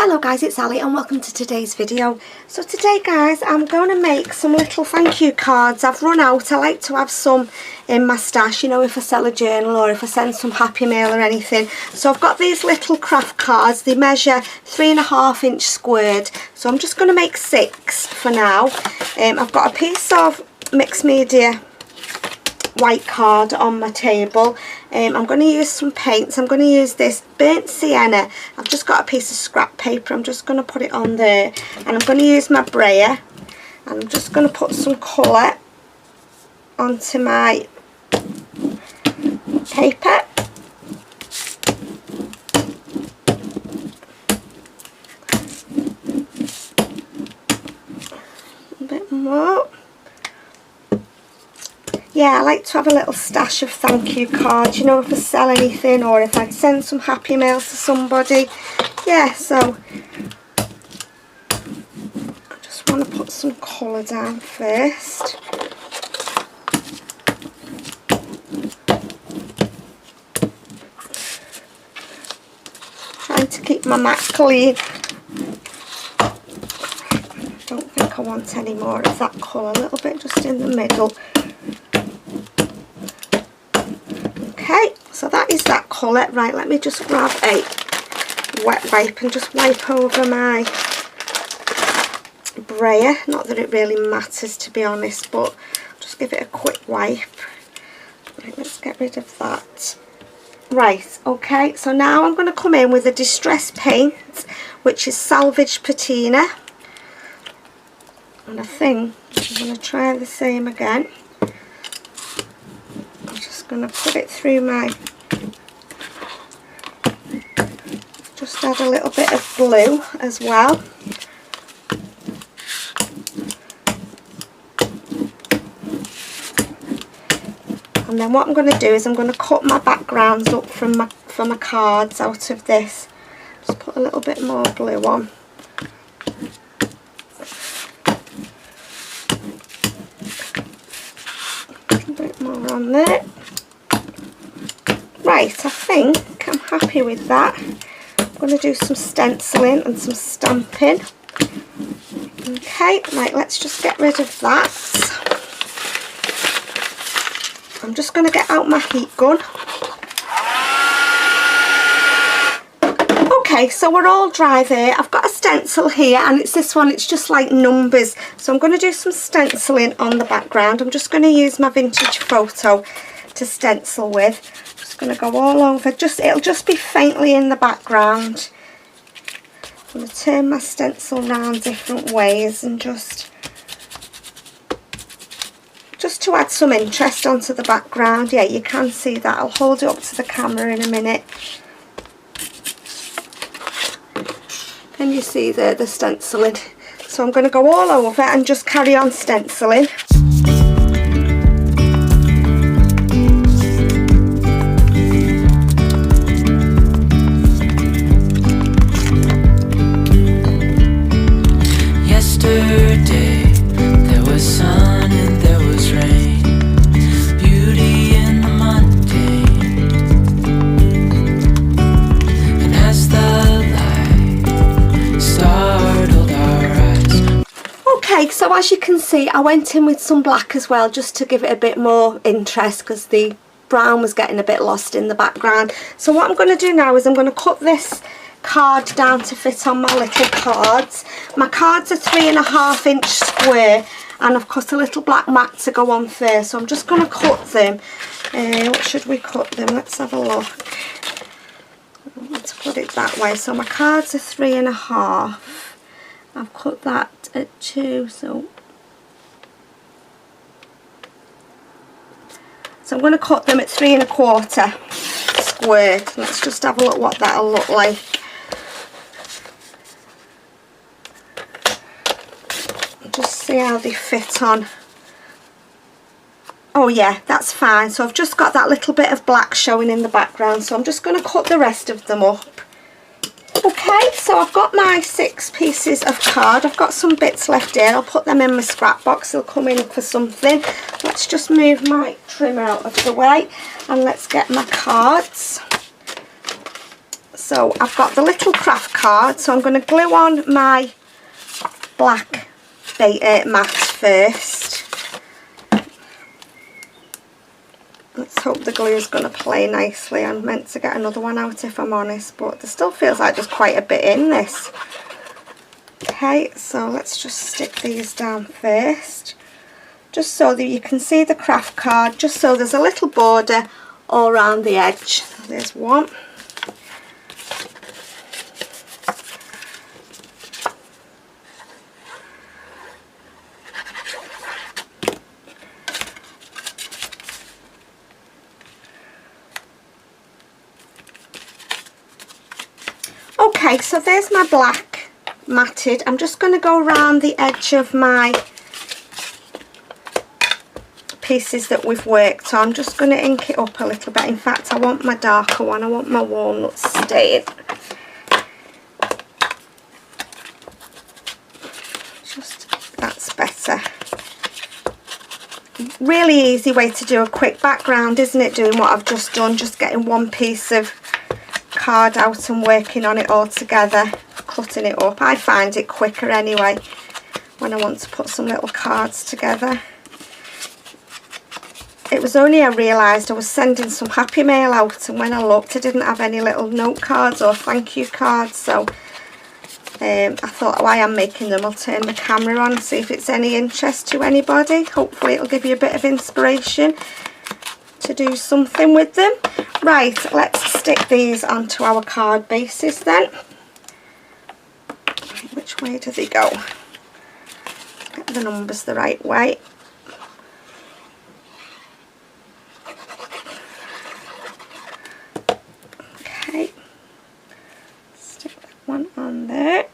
Hello guys, it's Ali and welcome to today's video. So today guys, I'm going to make some little thank you cards. I've run out. I like to have some in my stash, you know, if I sell a journal or if I send some happy mail or anything. So I've got these little craft cards. They measure 3.5 inch squared. So I'm just going to make 6 for now. I've got a piece of mixed media white card on my table. I'm going to use some paints. I'm going to use this burnt sienna. I've just got a piece of scrap paper. I'm just going to put it on there, and I'm going to use my brayer, and I'm just going to put some colour onto my paper. A bit more. Yeah, I like to have a little stash of thank you cards, you know, if I sell anything or if I send some happy mail to somebody. Yeah, so I just want to put some colour down first. Trying to keep my mat clean. I don't think I want any more of that colour, a little bit just in the middle. Okay, so that is that colour. Right, let me just grab a wet wipe and just wipe over my brayer. Not that it really matters, to be honest, but just give it a quick wipe. Right, let's get rid of that. Right, okay, so now I'm going to come in with a distress paint, which is salvage patina. And I think I'm going to try the same again. Going to put it through my, just add a little bit of blue as well. And then what I'm going to do is I'm going to cut my backgrounds up from my cards out of this. Just put a little bit more blue on. A bit more on there. Right, I think I'm happy with that. I'm going to do some stenciling and some stamping. Okay, right, let's just get rid of that. I'm just going to get out my heat gun. Okay, so we're all dry there. I've got a stencil here, and it's this one. It's just like numbers. So I'm going to do some stenciling on the background. I'm just going to use my vintage photo to stencil with. Going to go all over, it'll just be faintly in the background. I'm going to turn my stencil around different ways and just to add some interest onto the background. Yeah, you can see that. I'll hold it up to the camera in a minute. Can you see there the stenciling? So I'm going to go all over and just carry on stenciling. So as you can see, I went in with some black as well, just to give it a bit more interest, because the brown was getting a bit lost in the background. So what I'm going to do now is I'm going to cut this card down to fit on my little cards. My cards are 3.5 inch square, and I've cut a little black mat to go on first. So I'm just going to cut them. What should we cut them? Let's have a look. Let's put it that way. So my cards are 3.5. I've cut that at 2, so I'm going to cut them at 3.25 squared. Let's just have a look what that'll look like. Just see how they fit on. Oh yeah, that's fine. So I've just got that little bit of black showing in the background, so I'm just going to cut the rest of them up. Okay, so I've got my 6 pieces of card. I've got some bits left here. I'll put them in my scrap box. They'll come in for something. Let's just move my trim out of the way and let's get my cards. So I've got the little craft card, so I'm going to glue on my black mat first. Let's hope the glue is going to play nicely. I'm meant to get another one out if I'm honest, but there still feels like there's quite a bit in this. Okay, so let's just stick these down first, just so that you can see the craft card, just so there's a little border all around the edge. So there's one. Okay, so there's my black matted. I'm just going to go around the edge of my pieces that we've worked on. I'm just going to ink it up a little bit. In fact, I want my darker one. I want my walnut stain. Just, that's better. Really easy way to do a quick background, isn't it, doing what I've just done, just getting one piece of card out and working on it all together, cutting it up. I find it quicker anyway when I want to put some little cards together. It was only I realised I was sending some happy mail out, and when I looked I didn't have any little note cards or thank you cards, so I thought while I'm making them I'll turn the camera on and see if it's any interest to anybody. Hopefully it'll give you a bit of inspiration to do something with them. Right, let's stick these onto our card bases then. Which way do they go? Get the numbers the right way. Okay, stick that one on there.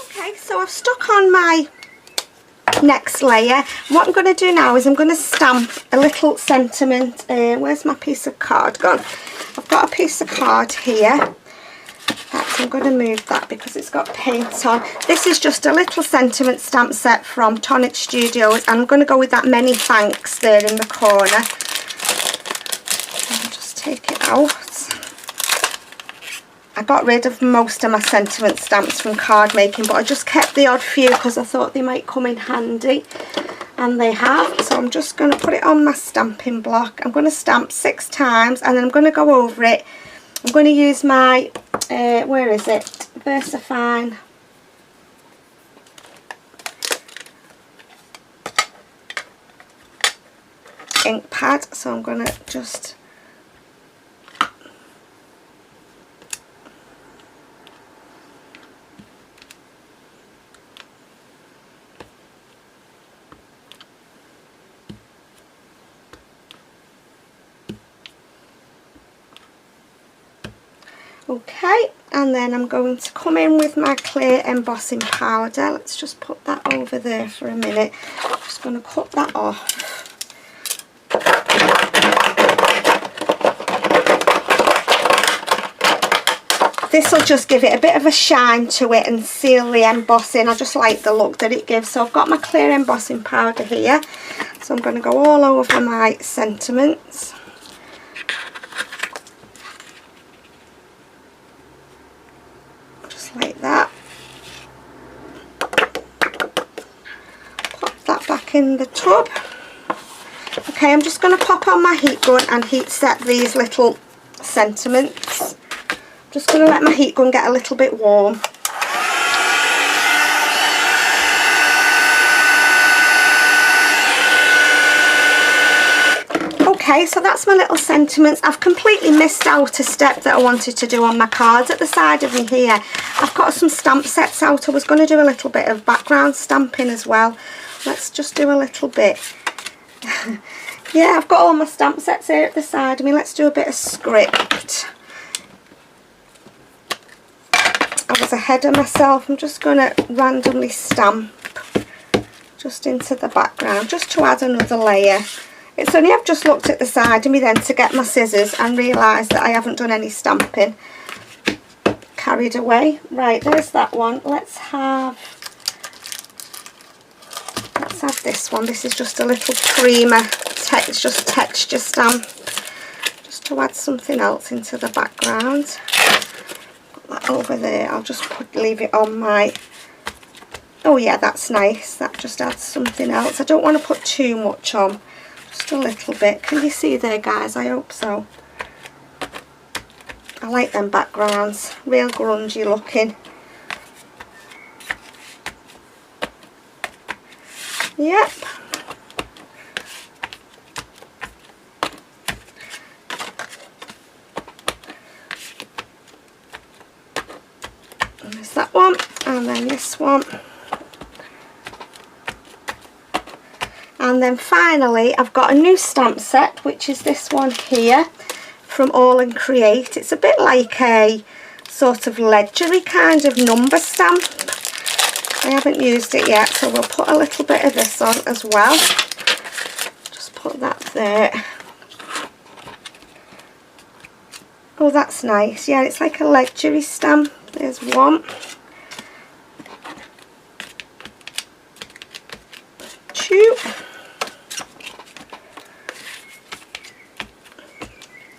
Okay, so I've stuck on my next layer. What I'm going to do now is I'm going to stamp a little sentiment. Where's my piece of card gone? I've got a piece of card here. I'm going to move that because it's got paint on. This is just a little sentiment stamp set from Tonic Studios, and I'm going to go with that many thanks there in the corner. I'll just take it out. I got rid of most of my sentiment stamps from card making, but I just kept the odd few because I thought they might come in handy, and they have. So I'm just going to put it on my stamping block. I'm going to stamp 6 times and then I'm going to go over it. I'm going to use my, where is it? VersaFine ink pad. So I'm going to just okay, and then I'm going to come in with my clear embossing powder. Let's just put that over there for a minute. I'm just going to cut that off. This will just give it a bit of a shine to it and seal the embossing. I just like the look that it gives. So I've got my clear embossing powder here. So I'm going to go all over my sentiments. Like that. Pop that back in the tub. Okay, I'm just going to pop on my heat gun and heat set these little sentiments. I'm just going to let my heat gun get a little bit warm. Okay, so that's my little sentiments. I've completely missed out a step that I wanted to do on my cards. At the side of me here, I've got some stamp sets out. I was going to do a little bit of background stamping as well. Let's just do a little bit. Yeah, I've got all my stamp sets here at the side of me. Let's do a bit of script. I was ahead of myself. I'm just going to randomly stamp just into the background, just to add another layer. It's only I've just looked at the side of me then to get my scissors and realised that I haven't done any stamping. Carried away. Right, there's that one. Let's have this one. This is just a little creamer it's just texture stamp, just to add something else into the background. Put that over there. I'll just leave it on my, oh yeah, that's nice. That just adds something else. I don't want to put too much on, just a little bit. Can you see there, guys? I hope so. I like them backgrounds, real grungy looking. Yep. And there's that one, and then this one. And then finally I've got a new stamp set, which is this one here from All and Create. It's a bit like a sort of ledgery kind of number stamp. I haven't used it yet, so we'll put a little bit of this on as well. Just put that there. Oh, that's nice. Yeah, it's like a ledgery stamp. There's one. Two.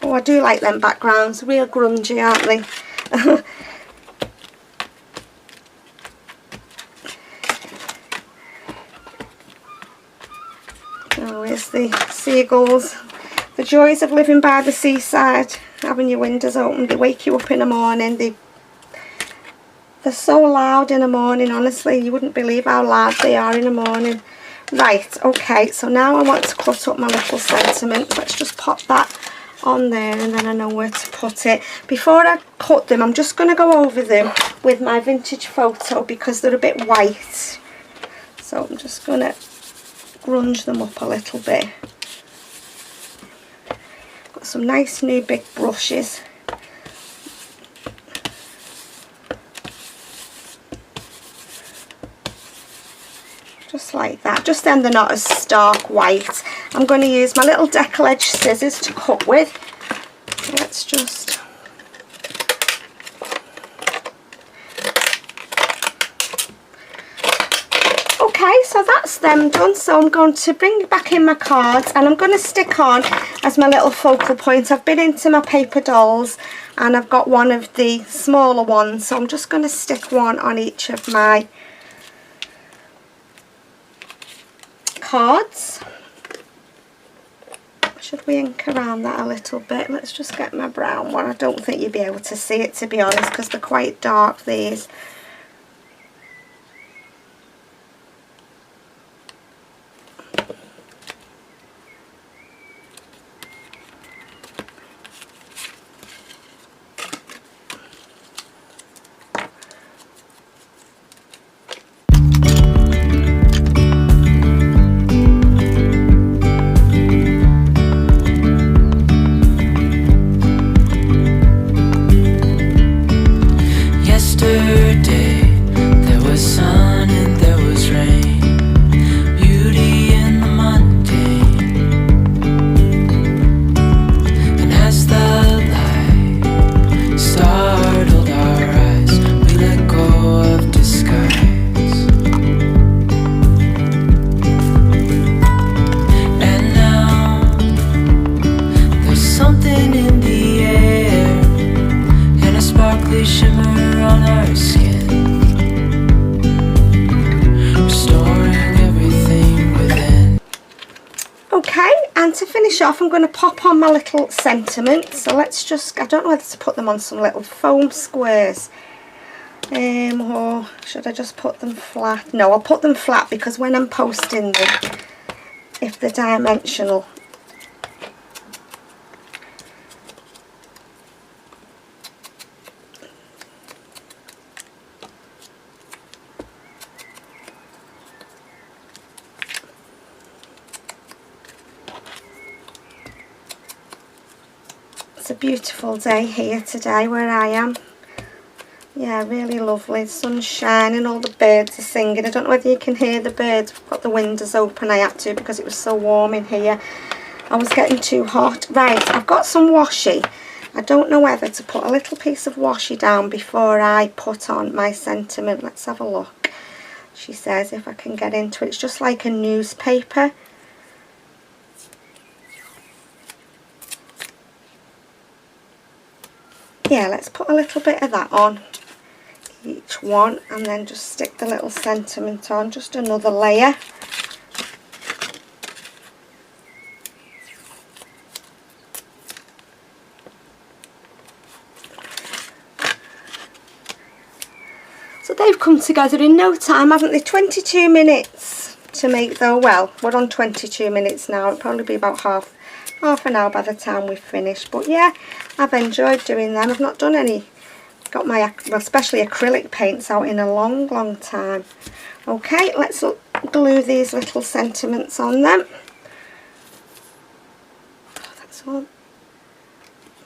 Oh, I do like them backgrounds. Real grungy, aren't they? Oh, here's the seagulls. The joys of living by the seaside, having your windows open. They wake you up in the morning. They're so loud in the morning, honestly. You wouldn't believe how loud they are in the morning. Right, okay, so now I want to cut up my little sentiments. Let's just pop that on there, and then I know where to put it. Before I cut them, I'm just going to go over them with my vintage photo because they're a bit white. So I'm just going to grunge them up a little bit. Got some nice new big brushes. Just like that. Just then they're not as stark white. I'm going to use my little deckle edge scissors to cut with. So let's just... Okay, so that's them done. So I'm going to bring back in my cards, and I'm going to stick on as my little focal point. I've been into my paper dolls, and I've got one of the smaller ones. So I'm just going to stick one on each of my cards. Should we ink around that a little bit? Let's just get my brown one. I don't think you'd be able to see it, to be honest, because they're quite dark, these. Off, I'm going to pop on my little sentiments. So let's just, I don't know whether to put them on some little foam squares, or should I just put them flat? No, I'll put them flat, because when I'm posting them, if they're dimensional, a beautiful day here today where I am. Yeah, really lovely. The sun's shining, all the birds are singing. I don't know whether you can hear the birds. I've got the windows open. I had to because it was so warm in here. I was getting too hot. Right, I've got some washi. I don't know whether to put a little piece of washi down before I put on my sentiment. Let's have a look. She says if I can get into it. It's just like a newspaper. yeah, let's put a little bit of that on each one, and then just stick the little sentiment on, just another layer. So they've come together in no time, haven't they? 22 minutes to make though. Well, we're on 22 minutes now. It'll probably be about half an hour by the time we've finished. But yeah, I've enjoyed doing them. I've not done any, got my, well, especially acrylic paints out in a long time. Okay, let's glue these little sentiments on them. Oh, that's all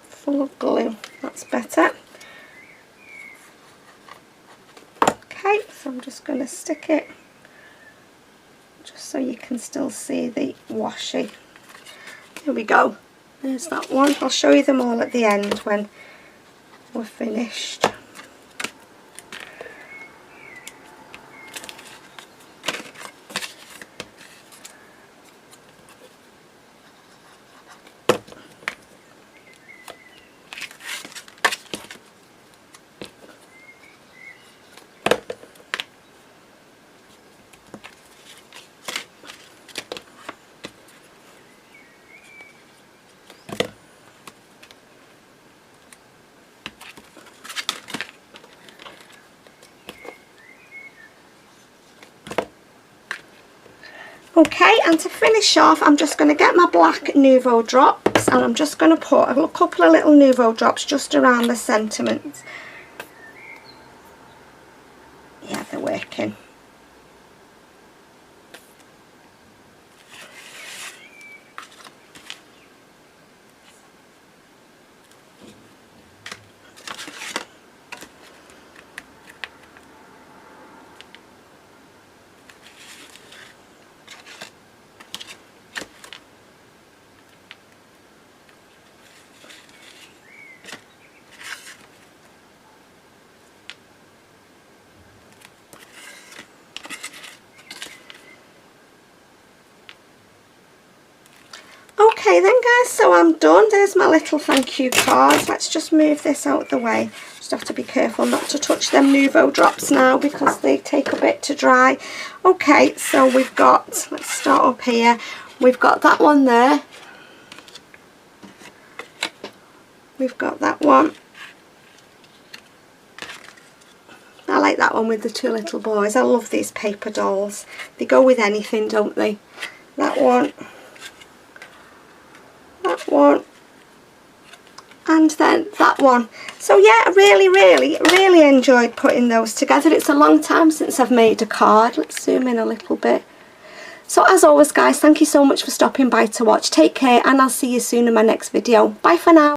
full of glue. That's better. Okay, so I'm just going to stick it just so you can still see the washi. Here we go. There's that one. I'll show you them all at the end when we're finished. Okay, and to finish off, I'm just going to get my black Nouveau drops, and I'm just going to put a couple of little Nouveau drops just around the sentiments. Yeah, they're working. Okay then guys, so I'm done. There's my little thank you cards. Let's just move this out of the way. Just have to be careful not to touch them Nouveau drops now because they take a bit to dry. Okay, so we've got, let's start up here. We've got that one there. We've got that one. I like that one with the two little boys. I love these paper dolls. They go with anything, don't they? That one. That one, and then that one. So yeah, I really enjoyed putting those together. It's a long time since I've made a card. Let's zoom in a little bit. So as always guys, thank you so much for stopping by to watch. Take care, and I'll see you soon in my next video. Bye for now.